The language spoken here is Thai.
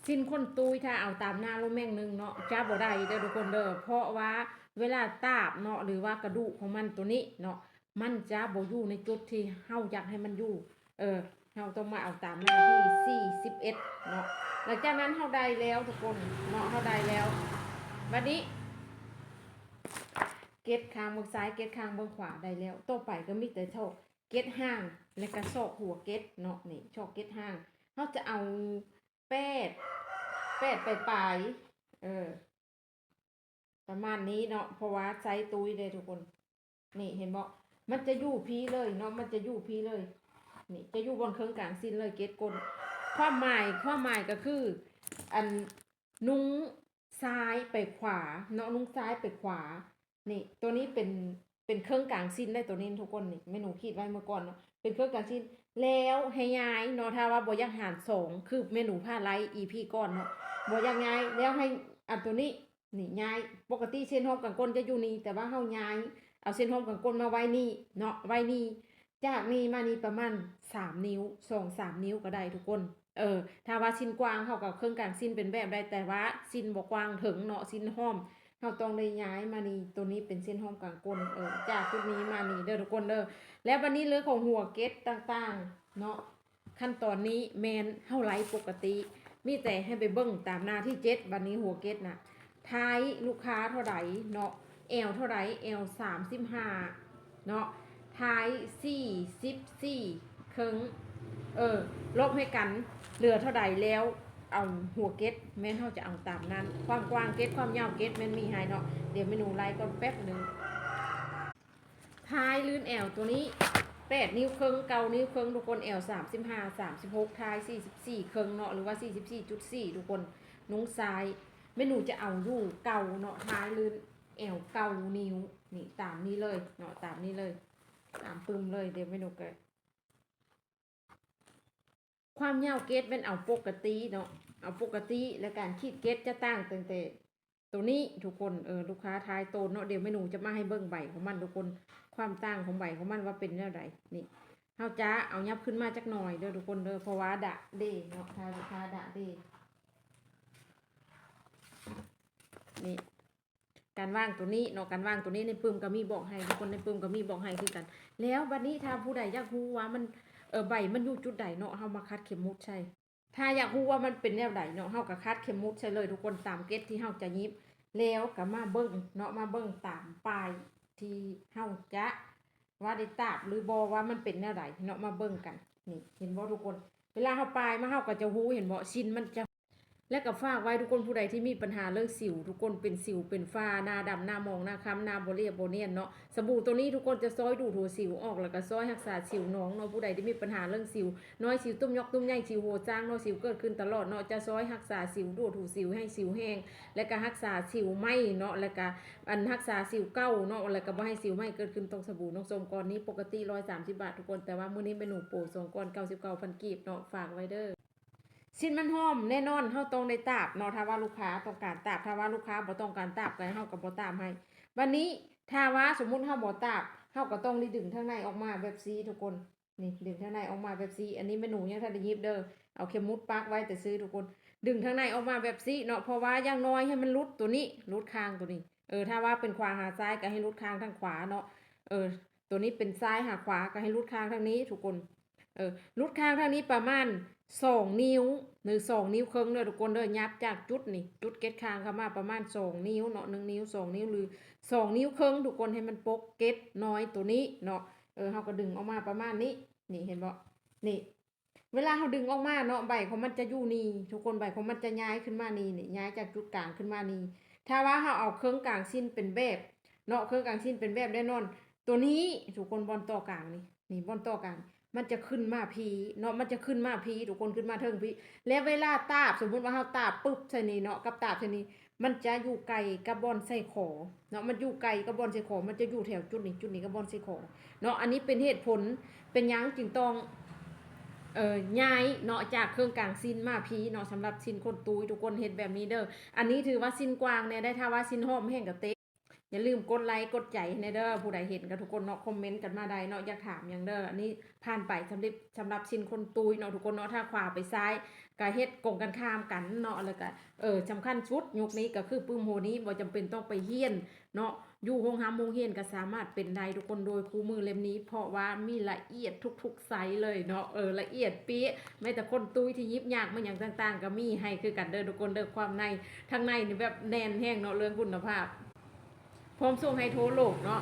สิ้นคนตุยถ้าเอาตามหน้าลูกแม่งนึงเนาะจ้าบ่ได้เด้อทุกคนเด้อเพราะว่าเวลาตาบเนาะหรือว่ากระดูกของมันตัวนี้เนาะมันจะบ่อยู่ในจุดที่เฮาอยากให้มันอยู่เฮาต้องมาเอาตามหน้าที่41เนาะหลังจากนั้นเฮาได้แล้วทุกคนเนาะเฮาได้แล้วบัดนี้เก็ดคางเบื้องซ้ายเก็ดคางเบื้องขวาได้แล้วต่อไปก็มีแต่โชคเก็ดห้างและก็ซอกหัวเก็ดเนาะนี่ชอกเก็ดห้างเฮาจะเอาแป้ดไปปลายประมาณนี้เนาะเพราะว่าไซส์ตุยเลยทุกคนนี่เห็นบ่มันจะอยู่พีเลยเนาะมันจะอยู่พีเลยนี่จะอยู่บนเครื่องกลางสิ้นเลยเก็ดกลความหมายก็คืออันนุ้งซ้ายไปขวาเนาะนุ้งซ้ายไปขวานี่ตัวนี้เป็นเครื่องกลางสิ้นได้ตัวนี้ทุกคนนี่เมนูคิดไว้เมื่อก่อนเนาะเป็นเครื่องกลางสิ้นแล้วให้ย้ายเนาะถ้าว่าบ่อยากหาร2คือเมนูผ้าไลท์ EP ก่อนเนาะบ่อยากย้ายแล้วให้อันตัวนี้นี่ย้ายปกติเส้นหอมกังก้นจะอยู่นี่แต่ว่าเฮาย้ายเอาเส้นหอมกังก้นมาไว้นี่เนาะไว้นี่จากนี่มานี่ประมาณ3นิ้ว2-3 นิ้วก็ได้ทุกคนถ้าว่าสิ้นกว้างเฮากับเครื่องกลางสิ้นเป็นแบบได้แต่ว่าสิ้นบ่กว้างถึงเนาะสิ้นหอมเฮาต้องได้ย้ายมานี่ตัวนี้เป็นเส้นหอมกลางก้นจากจุดนี้มานี่เด้อทุกคนเด้อแล้ววันนี้เรื่องของหัวเก็ตต่างๆเนาะขั้นตอนนี้แมนเฮาไลฟ์ปกติมีแต่ให้ไปเบิ่งตามหน้าที่7วันนี้หัวเก็ตน่ะท้ายลูกค้าเท่าไหร่เนาะเอลเท่าไหร่เอล35เนาะท้าย44ครึ่งลบให้กันเหลือเท่าใดแล้วเอาหัวเก็ตแม่นเฮาจะเอาตามนั้นความกว้างเก็ตความยาวเก็ตแม่นมีให้เนาะเดี๋ยวเมนูไล่ก่อนแป๊บนึงท้ายลื่นแอลตัวนี้8นิ้วครึ่ง9นิ้วครึ่งทุกคนแอล35 36ท้าย44ครึ่งเนาะหรือว่า 44.4 ทุกคนนุ้งซ้ายเมนูจะเอาอยู่เก่าเนาะท้ายลื่นแอล9นิ้วนี่ตามนี้เลยเนาะตามนี้เลยตามปึมเลยเดี๋ยวเมนูเกิดความยาวเกตเป็นเอาปกติเนาะเอาปกติและการขีดเกตจะตั้งตั้งแต่ตัวนี้ทุกคนลูกค้าทายโตนเนาะเดี๋ยวเมนูจะมาให้เบิ้งใบของมันทุกคนความตั้งของใบของมันว่าเป็นเท่าไรนี่เฮาจะเอายับขึ้นมาจักหน่อยเด้อทุกคนเด้อเพราะว่าดะเดเนาะทายลูกค้าดะเดนี่การว่างตัวนี้เนาะการว่างตัวนี้ในปึมก็มีบอกให้ทุกคนในปึมก็มีบอกให้คือกันแล้วบัดนี้ถ้าผู้ใดอยากรู้ว่ามันใบมันอยู่จุดใดเนาะเฮามาคัดเข็มมุดใช่ถ้าอยากรู้ว่ามันเป็นแนวใดเนาะเฮาก็คัดเข็มมุดใช่เลยทุกคนตามเกตที่เฮาจะยิบแล้วก็มาเบิ่งเนาะมาเบิ่งตามปลายที่เฮาจะว่าได้ตาบหรือบ่ว่ามันเป็นแนวใดเนาะมาเบิ่งกันนี่เห็นบ่ทุกคนเวลาเฮาปลายมาเฮาก็จะรู้เห็นบ่ชิ้นมันจะและก็ฝากไว้ทุกคนผู้ใดที่มีปัญหาเรื่องสิวทุกคนเป็นสิวเป็นฝ้าหน้าดำหน้ามองหน้าค้ำหน้าโบเรียบโบเนียนเนาะสบู่ตัวนี้ทุกคนจะซอยดูดหัวสิวออกแล้วก็ซอยรักษาสิวน้องเนาะผู้ใดที่มีปัญหาเรื่องสิวน้อยสิวตุ้มยกตุ้มใหญ่สิวโหจ้างเนาะสิวเกิดขึ้นตลอดเนาะจะซอยรักษาสิวดูดหูสิวให้สิวแห้งและก็รักษาสิวไหมเนาะแล้วก็รักษาสิวเก้าเนาะแล้วก็บ่ให้สิวไหมเกิดขึ้นตรงสบู่น้องส้มก้อนนี้ปกติ130 บาททุกคนแต่ว่ามื้อนี้เป็นหนูโปร2 ก้อน99,000กีบเนาะฝากไว้เด้อ ชิ้นมันหอมแน่นอนเฮาต้องได้ตาบเนาะถ้าว่าลูกค้าต้องการตาบถ้าว่าลูกค้าบ่ต้องการตาบก็เฮาก็บ่ตามให้วันนี้ถ้าว่าสมมุติเฮาบ่ตาบเฮาก็ต้องดึงข้างในออกมาแบบซีทุกคนนี่ดึงข้างในออกมาแบบซีอันนี้เมนูยังทันได้ยิบเด้อเอาเข็มมุดปักไว้แต่ซื้อทุกคนดึงข้างในออกมาแบบซีเนาะเพราะว่าอย่างน้อยให้มันรุดตัวนี้รุดคางตัวนี้ถ้าว่าเป็นขวาหาซ้ายก็ให้รุดคางทางขวาเนาะตัวนี้เป็นซ้ายหาขวาก็ให้รุดคางทางนี้ทุกคนรุดคางทางนี้ประมาณ2 นิ้วหรือ2 นิ้วครึ่งเด้อทุกคนเด้อยับจากจุดนี่จุดเก็ตคางเข้ามาประมาณ2 นิ้วเนาะ1 นิ้ว2 นิ้วหรือ2 นิ้วครึ่งทุกคนให้มันปกเก็ตน้อยตัวนี้เนาะเฮาก็ดึงออกมาประมาณนี้นี่เห็นบ่นี่เวลาเฮาดึงออกมาเนาะใบของมันจะอยู่นี่ทุกคนใบของมันจะย้ายขึ้นมานี่ย้ายจากจุดกลางขึ้นมานี่ถ้าว่าเฮาเอาเครื่องกลางสิ้นเป็นแบบเนาะเครื่องกลางสิ้นเป็นแบบแน่นอนตัวนี้ทุกคนบอลต่อกลางนี่บอลต่อกลางมันจะขึ้นมาพีเนาะมันจะขึ้นมาพีทุกคนขึ้นมาเทิงพีแล้วเวลาตาบสมมุติว่าเฮาตาบปุ๊บใส่นี่เนาะกับตาบใส่นี่มันจะอยู่ไกลกับบอลใส่ขอเนาะมันอยู่ไกลกับบอลใส่ขอมันจะอยู่แถวจุดนี้กับบอลใส่ขอเนาะอันนี้เป็นเหตุผลเป็นยังจึงต้องย้ายเนาะจากเครื่องกลางสิ้นมาพีเนาะสำหรับสิ้นคนตุยทุกคนเฮ็ดแบบนี้เด้ออันนี้ถือว่าสิ้นกว้างเนี่ยได้ถ้าว่าสิ้นหอมแห้งกับเต อย่าลืมกดไลค์กดใจในเด้อผู้ใดเห็นกันทุกคนเนาะคอมเมนต์กันมาได้เนาะอยากถามอย่างเด้ออันนี้ผ่านไปสำหรับชินคนตุยเนาะทุกคนเนาะถ้าขวาไปซ้ายก็เฮ็ดกงกันข้ามกันเนาะแล้วก็สำคัญชุดยุคนี้ก็คือปื้มโหนี้บ่จำเป็นต้องไปเฮียนเนาะอยู่โรงหามโรงเรียนก็สามารถเป็นได้ทุกคนโดยคู่มือเล่มนี้เพราะว่ามีละเอียดทุกๆไซส์เลยเนาะละเอียดเป๊ะแม้แต่คนตุ้ยที่ยิบยากมันอย่างต่างๆก็มีให้คือกันเด้อทุกคนเด้อความในทางในนี่แบบแน่นแห้งเนาะเรื่องคุณภาพพร้อมส่งให้โทรโลกเนาะ